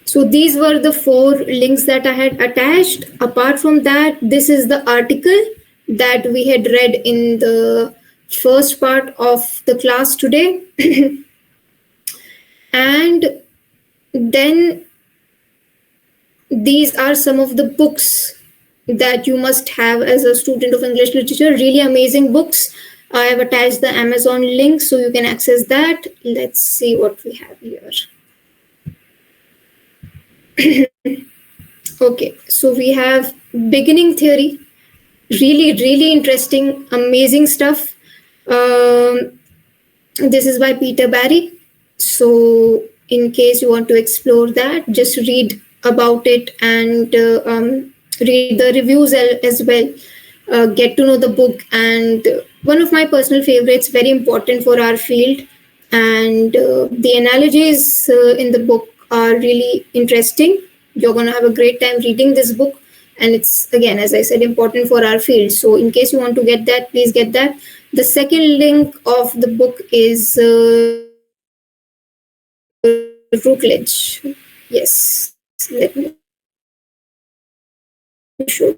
So these were the 4 links that I had attached. Apart from that, this is the article that we had read in the first part of the class today. And then these are some of the books that you must have as a student of English literature. Really amazing books. I have attached the Amazon link so you can access that. Let's see what we have here. Okay, so we have beginning theory. Really interesting, amazing stuff. This is by Peter Barry. So in case you want to explore that, just read about it and read the reviews as well. Get to know the book. And one of my personal favorites, very important for our field. And the analogies in the book are really interesting. You're going to have a great time reading this book. And it's, again, as I said, important for our field. So in case you want to get that, please get that. The second link of the book is Routledge. Yes, let me show.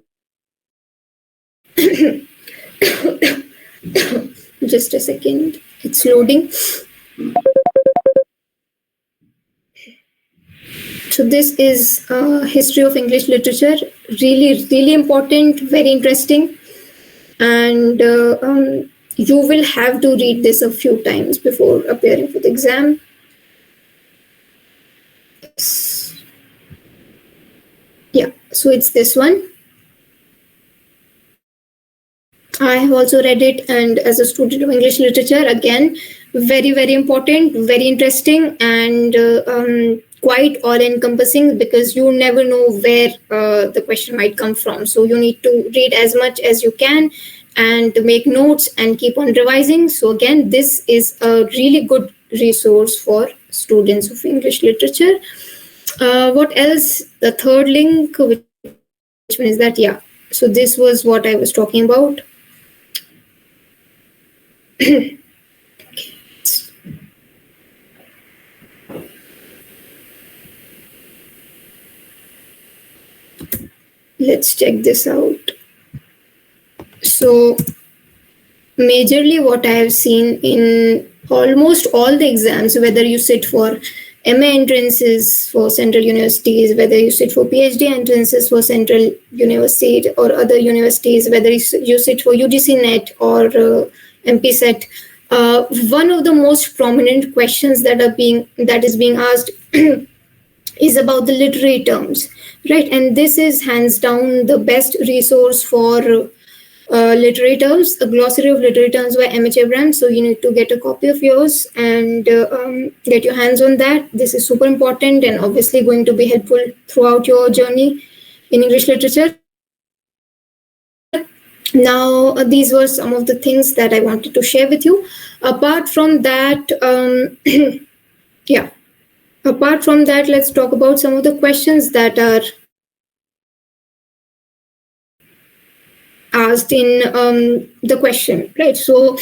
Just a second, it's loading. So this is history of English literature. Really important, very interesting. And you will have to read this a few times before appearing for the exam. Yes. Yeah, so it's this one. I have also read it, and as a student of English literature, again, very important, very interesting, and quite all-encompassing, because you never know where the question might come from. So you need to read as much as you can and make notes and keep on revising. So again, this is a really good resource for students of English literature. What else? The third link, which one is that? Yeah. So this was what I was talking about. Okay. Let's check this out. So majorly what I have seen in almost all the exams, whether you sit for MA entrances for central universities, whether you sit for PhD entrances for central university or other universities, whether you sit for UGC NET or MP set, one of the most prominent questions that is being asked is about the literary terms, right? And this is hands down the best resource for literary terms, a glossary of literary terms by M.H.E. brand. So you need to get a copy of yours and get your hands on that. This is super important and obviously going to be helpful throughout your journey in English literature. Now, these were some of the things that I wanted to share with you. Apart from that, yeah. Apart from that, let's talk about some of the questions that are asked in the question, right? So,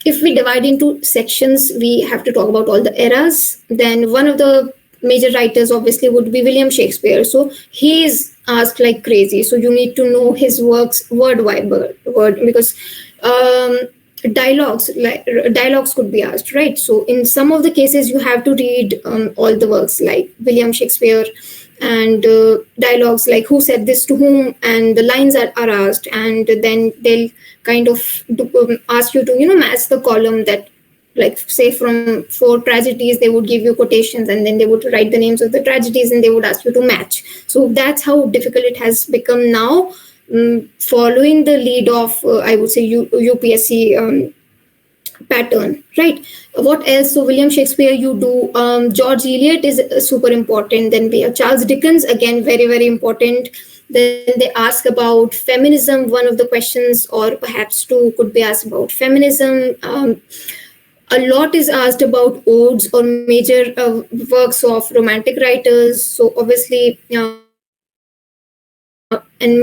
if we divide into sections, we have to talk about all the eras. Then, one of the major writers obviously would be William Shakespeare. So, he is asked like crazy. So, you need to know his works word by word because um, dialogues could be asked, right? So, in some of the cases, you have to read all the works like William Shakespeare and dialogues like who said this to whom, and the lines are asked, and then they'll kind of ask you to match the column that, like, say from four tragedies they would give you quotations, and then they would write the names of the tragedies and they would ask you to match. So that's how difficult it has become now, following the lead of I would say UPSC pattern, right? What else? So William Shakespeare, you do. George Eliot is super important. Then we have Charles Dickens, again very very important. Then they ask about feminism. One of the questions, or perhaps two, could be asked about feminism. A lot is asked about odes or major works of romantic writers. So obviously, and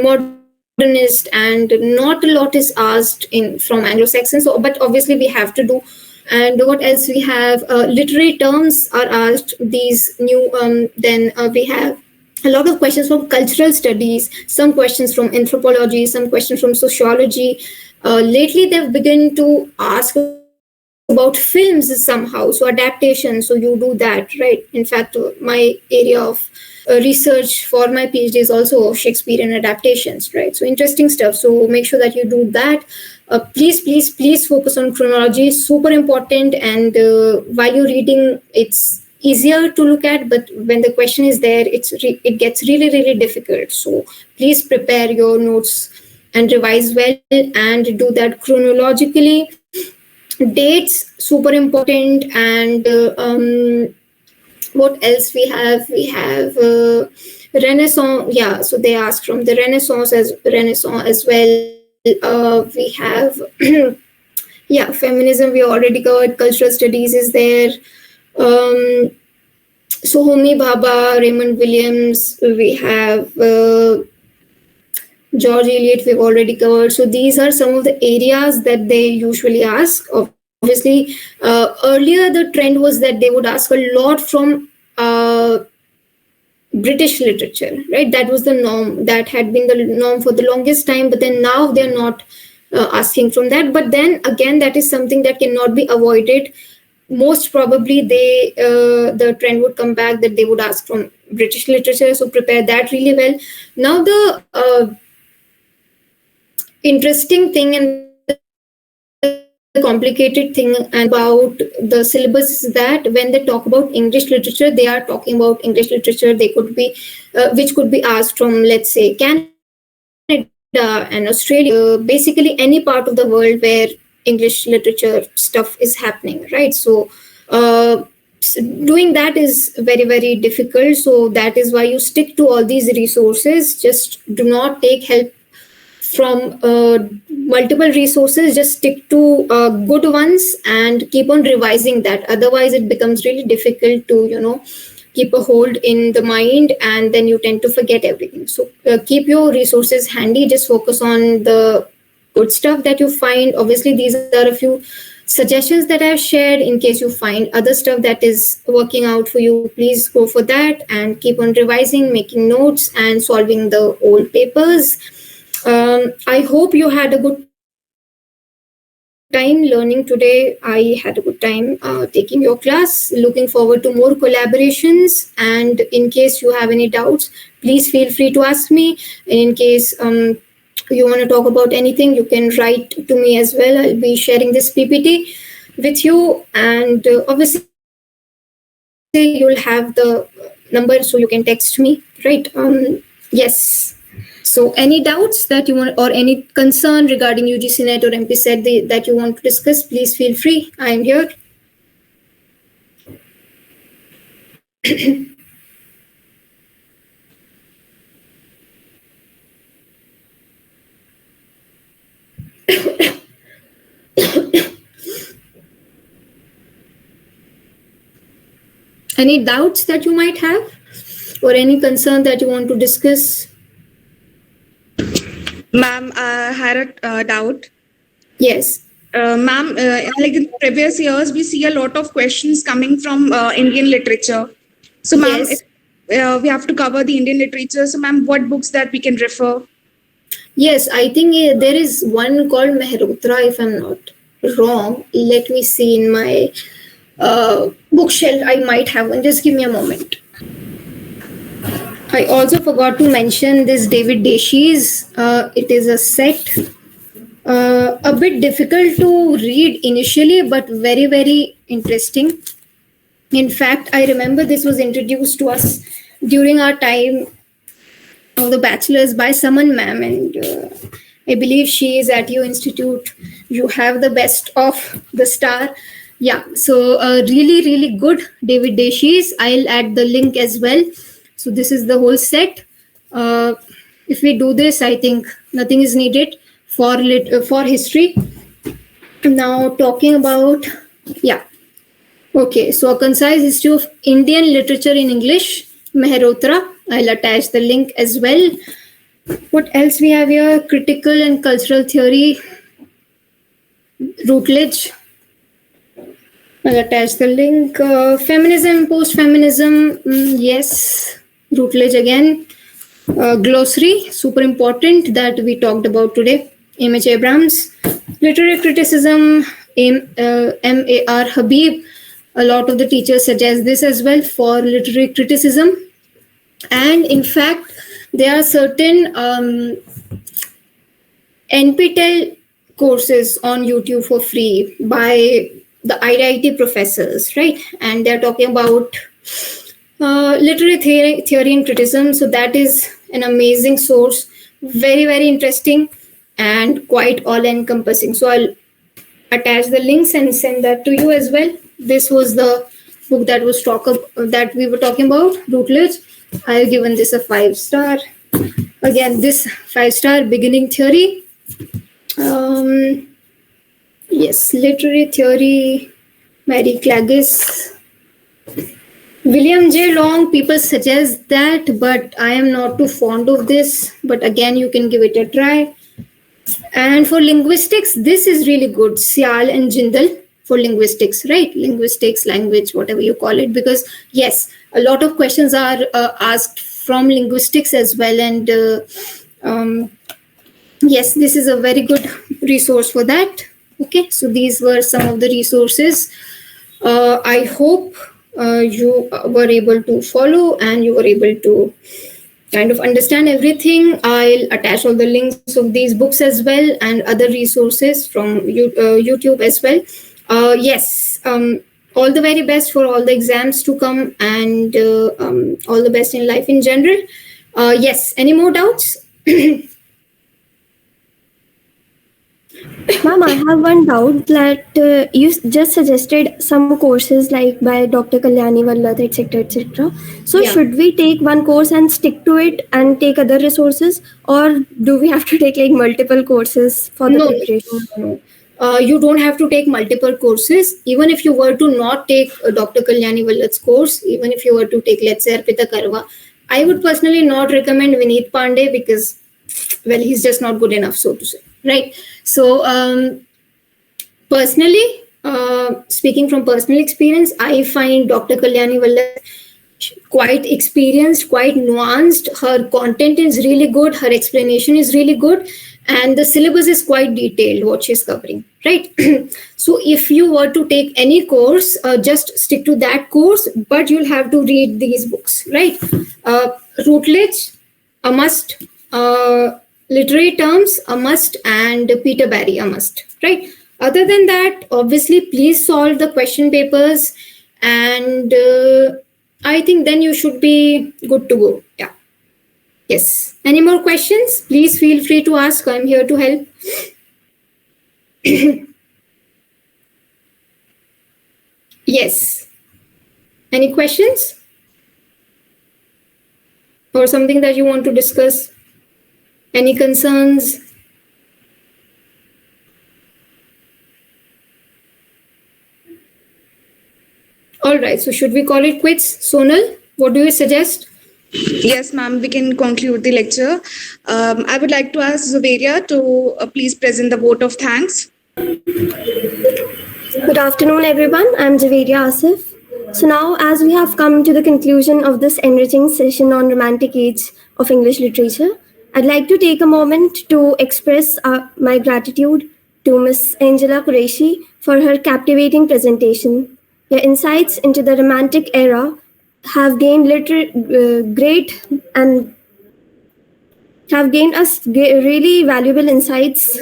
modernist, and not a lot is asked in from Anglo-Saxon. So, but obviously we have to do. And what else we have? Literary terms are asked. These new. Then we have a lot of questions from cultural studies, some questions from anthropology, some questions from sociology. Lately, they've begun to ask about films somehow, so adaptation. So you do that, right? In fact, my area of research for my PhD is also Shakespearean adaptations, right? So interesting stuff. So make sure that you do that. Please focus on chronology. Super important. And while you're reading, it's easier to look at, but when the question is there, it gets really really difficult. So please prepare your notes and revise well and do that chronologically. Dates super important. And what else we have? We have Renaissance. Yeah, so they ask from the Renaissance as well. We have yeah, feminism we already covered. Cultural studies is there. um so Homi Bhabha, Raymond Williams, we have George Eliot, we've already covered. So these are some of the areas that they usually ask. Obviously, earlier the trend was that they would ask a lot from British literature, right? That was the norm. That had been the norm for the longest time. But then now they're not asking from that. But then again, that is something that cannot be avoided. Most probably, the trend would come back that they would ask from British literature. So prepare that really well. Now the interesting thing and the complicated thing and about the syllabus is that when they talk about English literature, they are talking about English literature. They could be which could be asked from, let's say, Canada and Australia, basically any part of the world where English literature stuff is happening, right? So doing that is very very difficult. So that is why you stick to all these resources. Just do not take help from multiple resources. Just stick to good ones and keep on revising that. Otherwise it becomes really difficult to keep a hold in the mind, and then you tend to forget everything. So keep your resources handy. Just focus on the good stuff that you find. Obviously these are a few suggestions that I've shared. In case you find other stuff that is working out for you, please go for that and keep on revising, making notes and solving the old papers. I hope you had a good time learning today. I had a good time taking your class. Looking forward to more collaborations. And in case you have any doubts, please feel free to ask me. In case you want to talk about anything, you can write to me as well. I'll be sharing this PPT with you. And obviously, you'll have the number so you can text me, right? Yes. So, any doubts that you want, or any concern regarding UGC NET or MP Set that you want to discuss, please feel free. I am here. Any doubts that you might have, or any concern that you want to discuss? Ma'am, I had a doubt. Yes. Ma'am, like in previous years, we see a lot of questions coming from Indian literature. So, ma'am, if Yes. we have to cover the Indian literature, so, ma'am, what books that we can refer? Yes, I think there is one called Mehrotra, if I'm not wrong. Let me see in my bookshelf. I might have one. Just give me a moment. I also forgot to mention this David Deshi's. It is a set. A bit difficult to read initially, but very, very interesting. In fact, I remember this was introduced to us during our time of the bachelor's by Saman ma'am, and I believe she is at your institute. You have the best of the star. Yeah, so really, really good David Deshi's. I'll add the link as well. So this is the whole set. If we do this, I think nothing is needed for history. Now talking about, yeah. Okay, so a concise history of Indian literature in English, Mehrotra. I'll attach the link as well. What else we have here? Critical and cultural theory, Routledge. I'll attach the link. Feminism, post-feminism, yes, Routledge again. Glossary, super important that we talked about today. I.H.E. Abrams. Literary criticism, M.A.R. Habib. A lot of the teachers suggest this as well for literary criticism. And in fact, there are certain NPTEL courses on YouTube for free by the IIT professors, right? And they're talking about literary theory and criticism. So that is an amazing source, very, very interesting and quite all encompassing. So I'll attach the links and send that to you as well. This was the book that that we were talking about, Routledge. I've given this a 5-star. Again, this 5-star beginning theory. Yes, literary theory, Mary Clagis. William J. Long, people suggest that, but I am not too fond of this. But again, you can give it a try. And for linguistics, this is really good. Sial and Jindal for linguistics, right? Linguistics, language, whatever you call it. Because yes, a lot of questions are asked from linguistics as well. And yes, this is a very good resource for that. Okay, so these were some of the resources. I hope you were able to follow and you were able to kind of understand everything. I'll attach all the links of these books as well and other resources from YouTube as well. Yes, all the very best for all the exams to come and all the best in life in general. Yes, any more doubts? Ma'am, I have one doubt that you just suggested some courses like by Dr. Kalyani Vallath, etc., etc. So, Yeah. should we take one course and stick to it and take other resources, or do we have to take like multiple courses for the No, preparation? no. You don't have to take multiple courses. Even if you were to not take Dr. Kalyani Vallath's course, even if you were to take, let's say, Arpita Karwa, I would personally not recommend Vineet Pandey because, well, he's just not good enough, so to say, right? So, personally, speaking from personal experience, I find Dr. Kalyani Vallath quite experienced, quite nuanced. Her content is really good. Her explanation is really good. And the syllabus is quite detailed, what she's covering, right? So if you were to take any course, just stick to that course, but you'll have to read these books, right? Routledge, a must. Literary terms, a must. And Peter Barry, a must, right? Other than that, obviously, please solve the question papers and I think then you should be good to go. Yeah. Yes. Any more questions? Please feel free to ask. I'm here to help. Yes. Any questions? Or something that you want to discuss? Any concerns? All right. So should we call it quits? Sonal, what do you suggest? Yes, ma'am, we can conclude the lecture. I would like to ask Zuberia to please present the vote of thanks. Good afternoon, everyone. I'm Javeria Asif. So, now as we have come to the conclusion of this enriching session on romantic age of English literature, I'd like to take a moment to express my gratitude to Miss Anjila Qureshi for her captivating presentation. Your insights into the romantic era have gained great and have gained us really valuable insights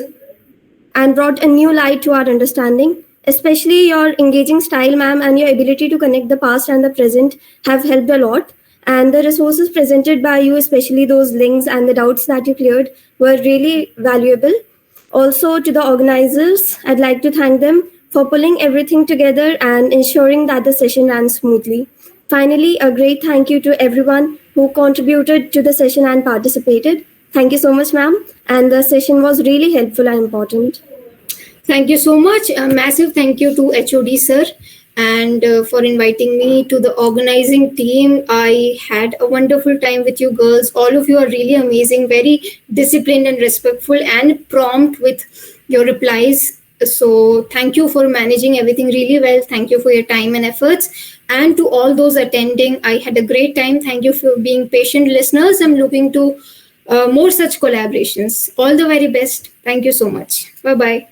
and brought a new light to our understanding. Especially your engaging style, ma'am, and your ability to connect the past and the present have helped a lot. And the resources presented by you, especially those links and the doubts that you cleared, were really valuable. Also, to the organizers, I'd like to thank them for pulling everything together and ensuring that the session ran smoothly. Finally, a great thank you to everyone who contributed to the session and participated. Thank you so much, ma'am. And the session was really helpful and important. Thank you so much. A massive thank you to HOD sir and for inviting me to the organizing team. I had a wonderful time with you girls. All of you are really amazing, very disciplined and respectful and prompt with your replies. So thank you for managing everything really well. Thank you for your time and efforts. And to all those attending, I had a great time. Thank you for being patient listeners. I'm looking to more such collaborations. All the very best. Thank you so much. Bye-bye.